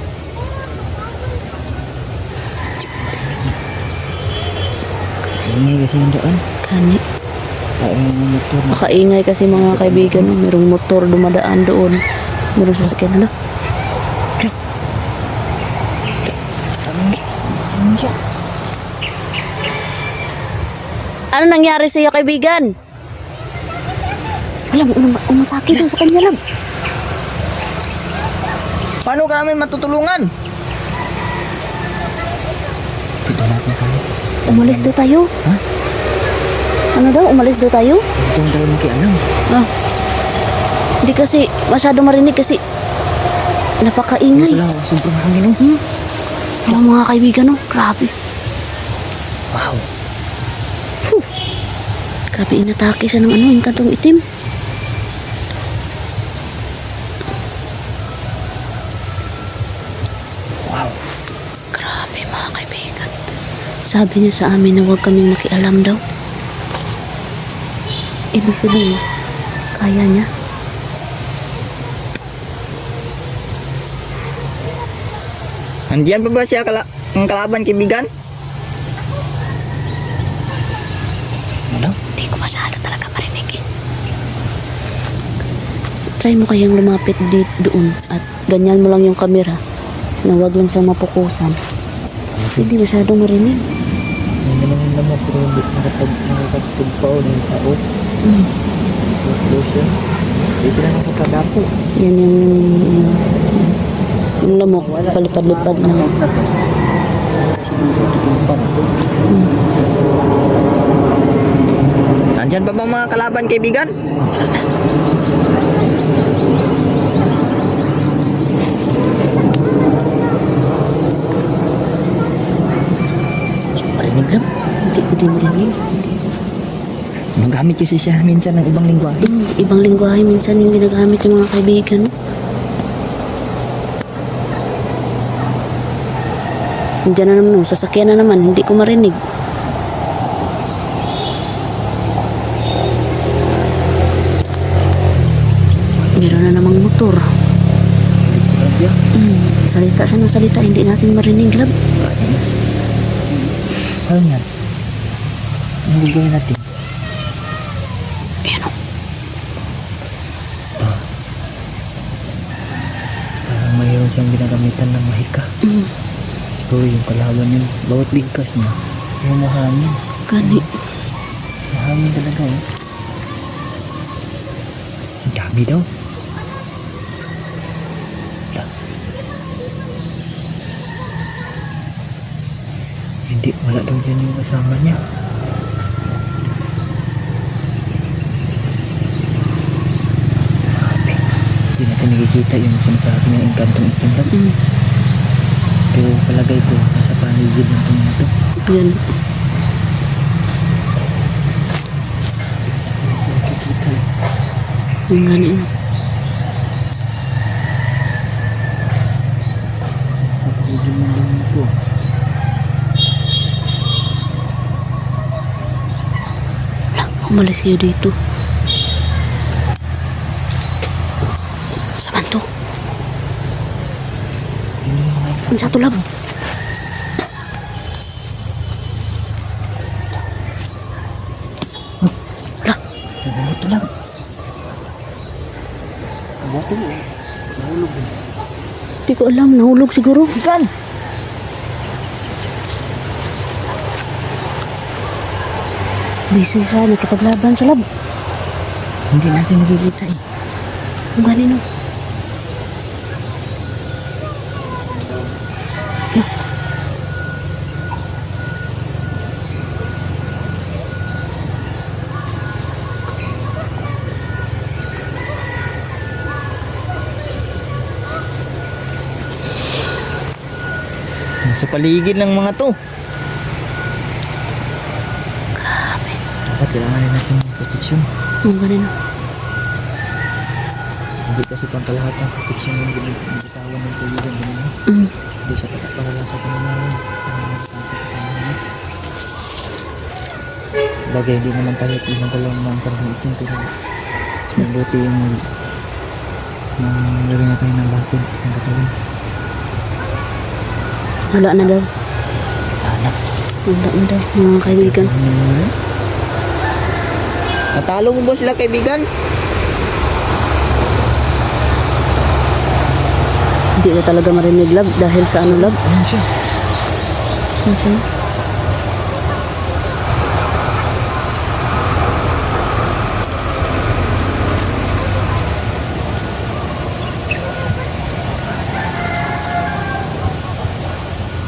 Ingay kasi yung daan. Kani. Kain yung motor. Makaingay kasi mga kaibigan, no? Merong motor dumadaan doon. Merong sasakyan, ano? Ano siya? Ano nangyari sa iyo, kaibigan? Alam, umatake doon sa kanya lang. Paano ka namin matutulungan? Dito natin kami. Umalis daw tayo. Ha? Ano daw? Umalis daw tayo? Ito ang tayo makialam. Ah. Hindi kasi masyado marinig kasi napakaingay. Wala, sobrang hangin oh. Mga mga kaibigan, no? Grabe. Wow. Grabe, inatake siya ng ano, yung kantong itim. Wow. Grabe, mga kaibigan. Sabi niya sa amin na huwag kaming makialam daw. Ibig sabihin, kaya niya. Andiyan pa ba siya ang kalaban kaibigan? Ano? Hindi ko masyado talaga marinig eh. Try mo kayang lumapit doon at ganyan mo lang yung camera na wag lang siyang mapukusan. Kasi hindi masyado marinig. Hindi naman pero hindi nakatugpaw din sa off. Explosion. Hindi sila nakakadapo. Yan yung lamok, palipad-lipad na. Nandyan pa ba mga kalaban kaibigan? alam. Hindi ko din marinig. Magamit kasi siya minsan ng ibang lingwahe. Ibang lingwahe minsan yung ginagamit ng mga kaibigan. Diyan na naman, sasakyan na naman, hindi ko marinig. Meron na namang motor. Siya. Salita siya ng salita, hindi natin marinig, lab. Ano yan? Ano gagawin natin? Ayan o. Parang mayroon siyang ginagamitan ng mahika. Siguro yung kalaban yun. Bawat bigkas niya. Yung mahangin. Gani. Mahangin talaga eh. Ang dami daw. Hindi, wala daw dyan yung kasama niya. Grabe. Hindi natin nakikita yung sinasabi niya engkantong itim lang. Pero palagay ko, nasa paligid ng mga to. Yan. Nakikita eh. Yung gani no. Sa paligid ng mga to. Umalis kayo dito. Saan to? Ang sa tulab. Wala. Ito lang. Buto mo. Nahulog eh. Hindi ko alam. Nahulog siguro. Ikan! Busy siya. Nakipaglaban sa lab. Hindi natin nakikita eh. Ang gani no. Nasa paligid ng mga to. Grabe. Dapat kailangan rin natin ng proteksyon. Ang gani no. Hindi kasi pang lahat ng proteksyon yung binitawan ng tuligan. Hindi siya para sa pananawan. Sa mga kasama niya. Bagay, hindi naman tayo pinagalang ng karang itim. Pero mas mabuti yung lagay na tayo ng bakod ng katawan. Wala na daw. Anak. Wala na daw. Mga kaibigan. Natalo mo ba sila kaibigan? Hindi na talaga marinig lab dahil sa ano lab. Ano siya? Okay.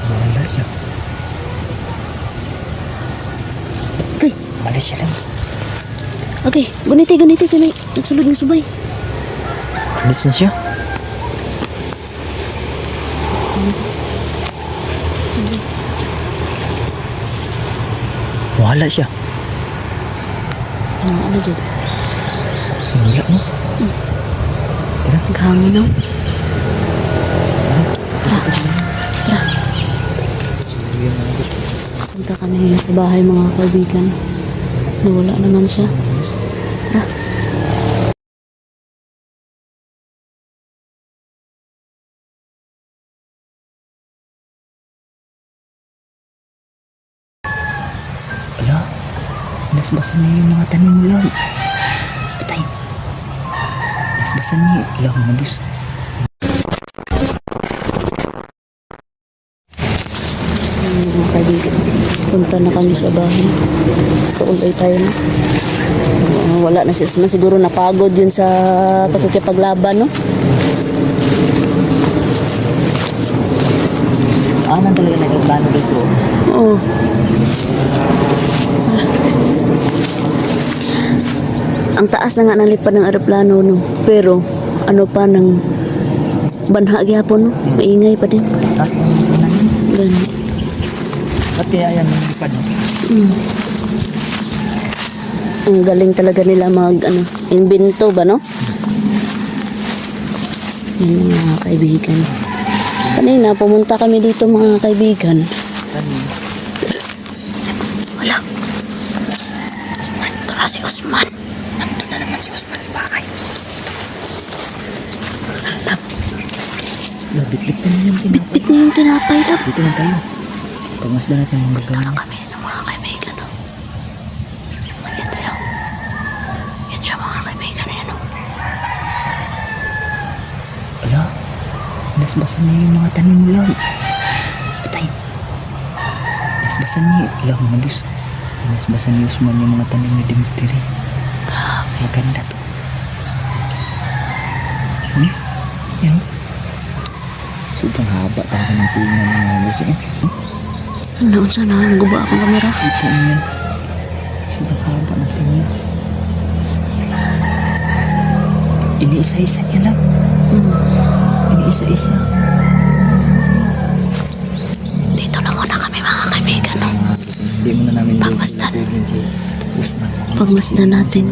Wala siya. Okay. Malis siya lang. Okay. Guniti. Tunay. Nagsulod ng subay. Malis na siya. Sige. Wala siya. Ano dyan? Wala mo. Tara. Naghangin no. Tara. Punta kami sa bahay mga kaibigan. Nawala naman siya. Tara. Wala. Nasbasan niya yung mga tanim mo lang. Patay. Nasbasan niya. Wala akong nabus. Mga kaibigan. Punta na kami sa bahay. Tuulay tayo na. Wala na siya. Siguro napagod yun sa pagkikipaglaban, no? Nang talaga nagplano dito. Oo. Ang taas na nga ng lipad ng aeroplano, no? Pero, ano pa ng banha gyapon, no? Maingay pa din. Ganun. Ba't kaya yan lumipad? Mm. Ang galing talaga nila invento ba, no? Yan mga kaibigan. Kanina, pumunta kami dito mga kaibigan. Wala. Tara si Usman. Nandun na naman si Usman sa bahay. Bitbit na yung tinapay. Bitbit na yung tinapay, lab. Dito na tayo. Pagmasdan natin yung gagawin. Parang kami ng mga kaibigan, no? Yan siya. Yan siya mga kaibigan, yan, no? Ala, nasbasan niya yung mga tanim mo lang. Patay. Nasbasan niya. Ala, mabus. Nasbasan ni Usman yung mga tanim ni Dingsteri. Grabe. Maganda to. Yan. Sobrang haba talaga ng tinga ng mga gusto. Noon sana, naguba akong kamera. Kita niyo yan. Sobrang haba ng tinga. Iniisa-isa niya lang. Iniisa-isa. Dito na muna kami mga kaibigan, no? Hindi mo na namin Pagmasdan. lulutuin si Usman. Pagmasdan natin.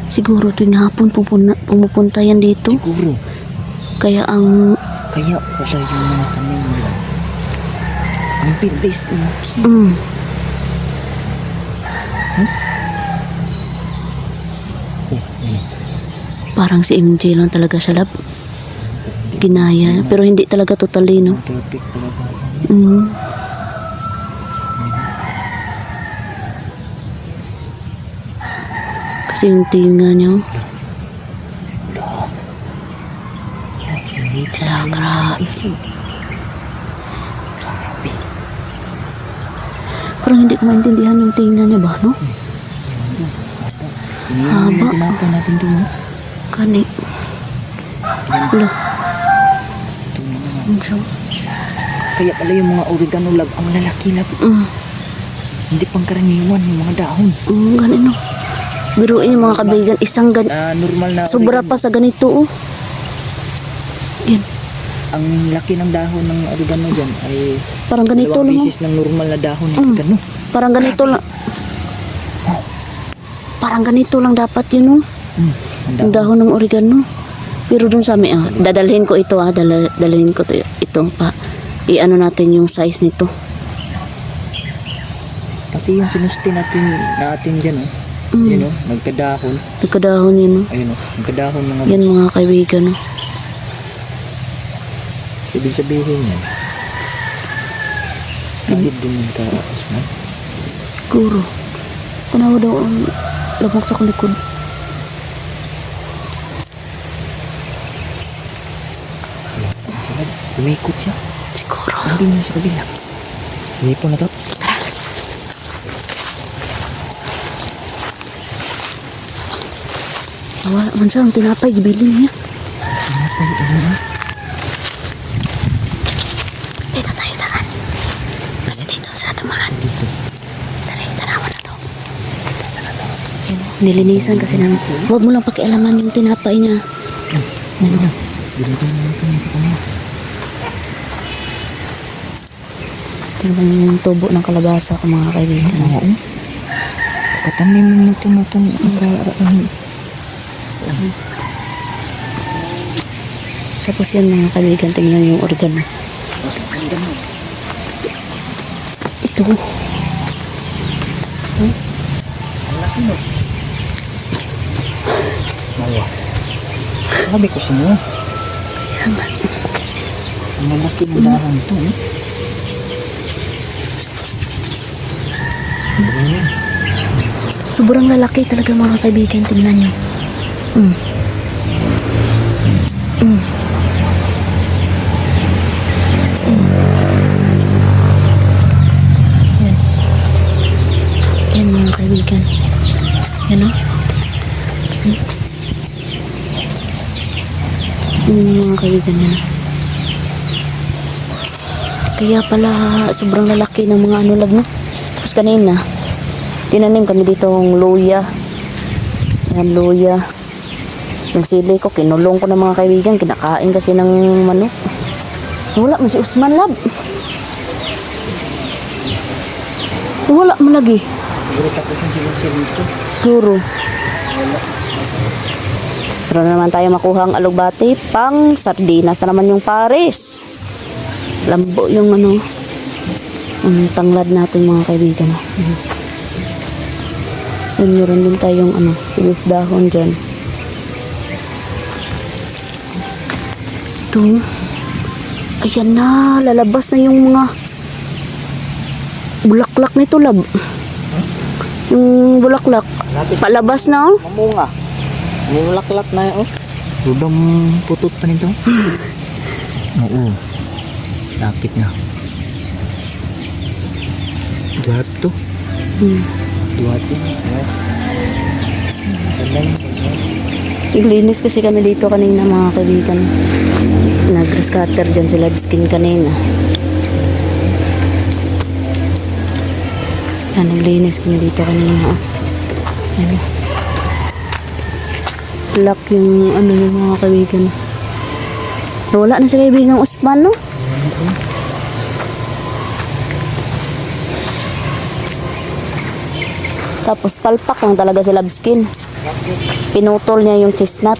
Siguro tuwing hapon pumupunta yan dito. Siguro. Kaya Kaya wala yung mga tanim nila. Ang bilis lumaki. Oh, yun. Parang si MJ lang talaga siya, lab. Ginaya. Pero hindi talaga totally, no? Perfect talaga. Kasi yung tinga niyo. Grabe. Parang hindi ko maintindihan yung tinga niya ba, no? Iniwan yung tinapay natin doon, no? Kani. Wala. Kaya pala yung mga oregano lab, ang lalaki lab. Hindi pangkaraniwan yung mga dahon. Ganun, no? Biruin yung mga kaibigan, isang Normal na sobra oregano. pa sa ganito, oh. Yan. Ang laki ng dahon ng oregano dyan ay Parang ganito dalawang lang, oh. bisis ng normal na dahon ng oregano. Parang ganito lang. Parang ganito lang dapat yun, oh. Ang Ang dahon ng oregano. Pero dun sa amin, dadalhin ko ito, dadalhin ko ito pa. I-ano natin yung size nito. Pati yung pinusti natin dyan, oh. Yun, oh, nagkadahon. Nagkadahon yun, oh. Ayun, oh, nagkadahon mga Yan mga kaibigan, oh. ibig sabihin yan. Kahit din yung Usman. Siguro. Tanawa daw ang labang sa likod. Umikot siya. Siguro. Sabi niyo sa kabila. Hipon na to. Tara. Wala man siya ang tinapay, gibilin niya. Dito tayo, tara. Basta dito sa dumaan. Dito. Tara, tanawa na to. Nilinisan kasi namin. Huwag mo lang pakialaman yung tinapay niya. Ano? Binigyan mo natin sa kanya. Tingnan yung tubo ng kalabasa ko mga kaibigan. Oo. Katanim mo ito na itong Tapos yan mga kaibigan, tingnan yung oregano. Ito. Ang laki no. Mawa. Sabi ko sa inyo. Ang malaki ng dahon ito. Sobrang lalaki talaga mga kaibigan, tingnan nyo. Yan. Yan mga kaibigan. Yan o. Yan mga kaibigan yan. Kaya pala sobrang lalaki ng mga ano lab no. Tapos kanina, tinanim kami dito ng luya. Yan luya. Yung sili ko, kinulong ko ng mga kaibigan. Kinakain kasi ng manok. Wala man si Usman lab. Wala malagi. Siguro tapos na siya dito. Siguro. Pero naman tayo makuha ang alugbati pang sardinas na naman yung pares. Lambo yung ano. Ang tanglad natin mga kaibigan. Yan, meron din tayong ano, sinis dahon dyan. Ito. Ayan na, lalabas na yung mga bulaklak nito, lab. Yung bulaklak. Palabas na, oh. Mamunga. May laklak na oh. Rudang putot pa nito. Oo. Lapit na. Duhat to. Duhat yun. Naglinis kasi kami dito kanina mga kaibigan. Nag-scatter dyan sila skin kanina. Yan, naglinis kami dito kanina. Yan. Lock yung ano yung mga kaibigan. Wala na si kaibigang Usman, no? Tapos palpak lang talaga si Labskin. Pinutol niya yung chestnut.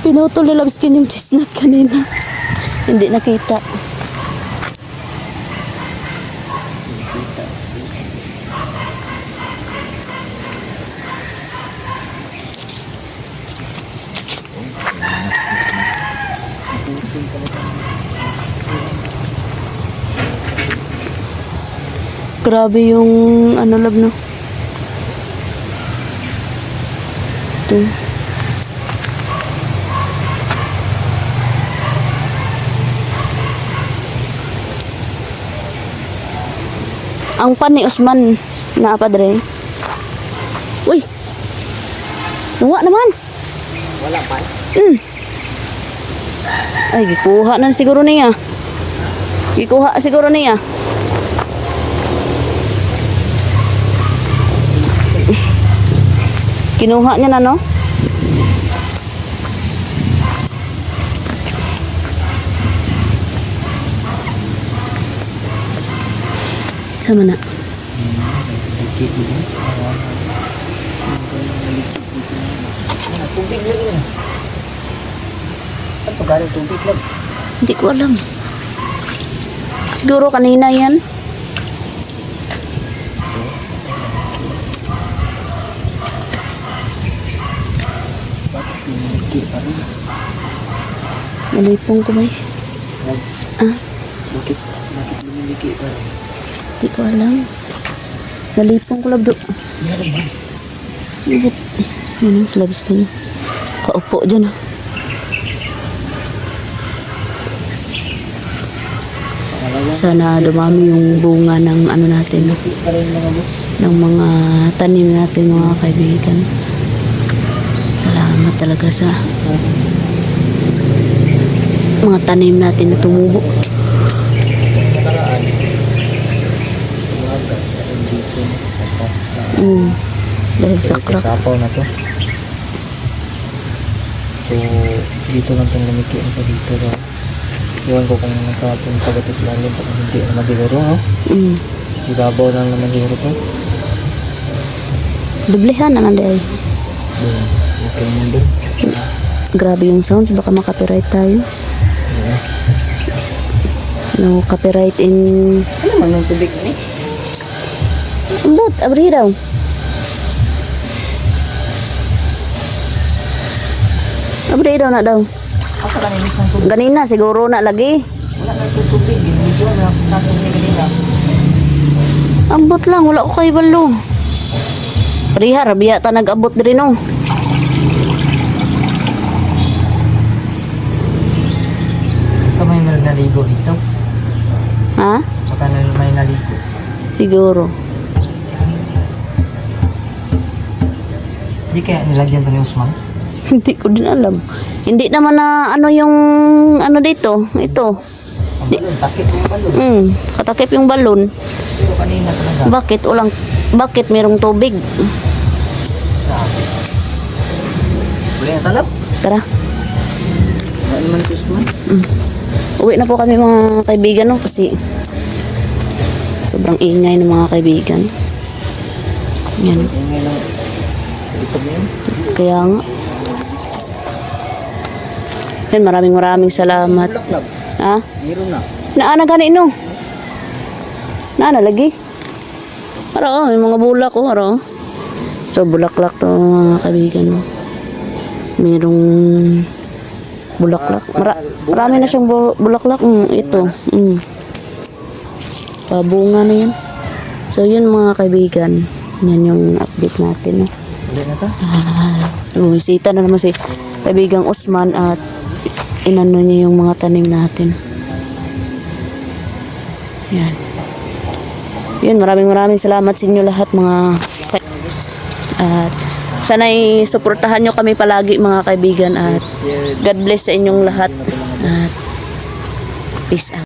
Pinutol ni Labskin yung chestnut kanina. Hindi nakita. Grabe yung ano lab no. Ito. Ang pan ni Usman na apa dre? Uy. Nuwa naman. Wala pa. Ay, gikuha na siguro niya. Gikuha siguro niya. Kinuha niya na, no? Sama na. Tubig lang yun. Ano galing tubig lang? Hindi ko alam. Siguro kanina yan. Nalipong ko ba eh? Ah? Bakit lumiliki pa? Hindi ko alam. Nalipong ko labdo. Meron ba? Ibig. Ano, slabs ko na. Kaupo dyan ah. Sana dumami yung bunga ng ano natin. Ng mga tanim natin mga kaibigan. Salamat talaga sa mga tanim natin na tumubo. Dahil sa crack. Sapaw na to. So, dito lang itong lumiki sa dito. So, iwan ko kung nakapunta ba ito lalim pag hindi naman siguro. No? Ibabaw lang naman siguro to. Dublehan na nanday. Okay naman doon. Grabe yung sounds, baka makapiright tayo. No copyright in... Ano man yung tubig ni? Ambot, abri daw. Abri daw na daw. Asa ka nilit ng tubig? Ganina, siguro na lagi. Wala na itong tubig. Medyo na natin niya ganila. Ambot lang, wala ko kay balo. Priha, rabiya ta nag-abot din no. May naligo dito. Ha? Baka may naligo. Siguro. Hindi kaya nilagyan to ni Usman? Hindi ko din alam. Hindi naman na ano yung ano dito. Ito. Ang balon, takip yung balon. Katakip yung balon. Pero kanina talaga. Bakit merong tubig? Wala yung talap? Tara. Wala naman Usman. Uwi na po kami mga kaibigan no kasi Sobrang ingay ng mga kaibigan. Yan. Ingay lang. Likod na yun. Kaya nga. Yan, maraming salamat. Bulaklak. Ha? Meron na. Naana gani no? Naana lagi? Aro, may mga bulak oh, aro. So, bulaklak to mga kaibigan mo. Merong bulaklak. Marami na siyang bulaklak. Ito. Pabunga na yan. So, yun mga kaibigan. Yan yung update natin. No? Ulit na to? Bumisita na naman si kaibigang Osman at inano niya yung mga tanim natin. Yan. Yun, maraming salamat sa inyo lahat mga at sana'y suportahan nyo kami palagi mga kaibigan at God bless sa inyong lahat at peace out.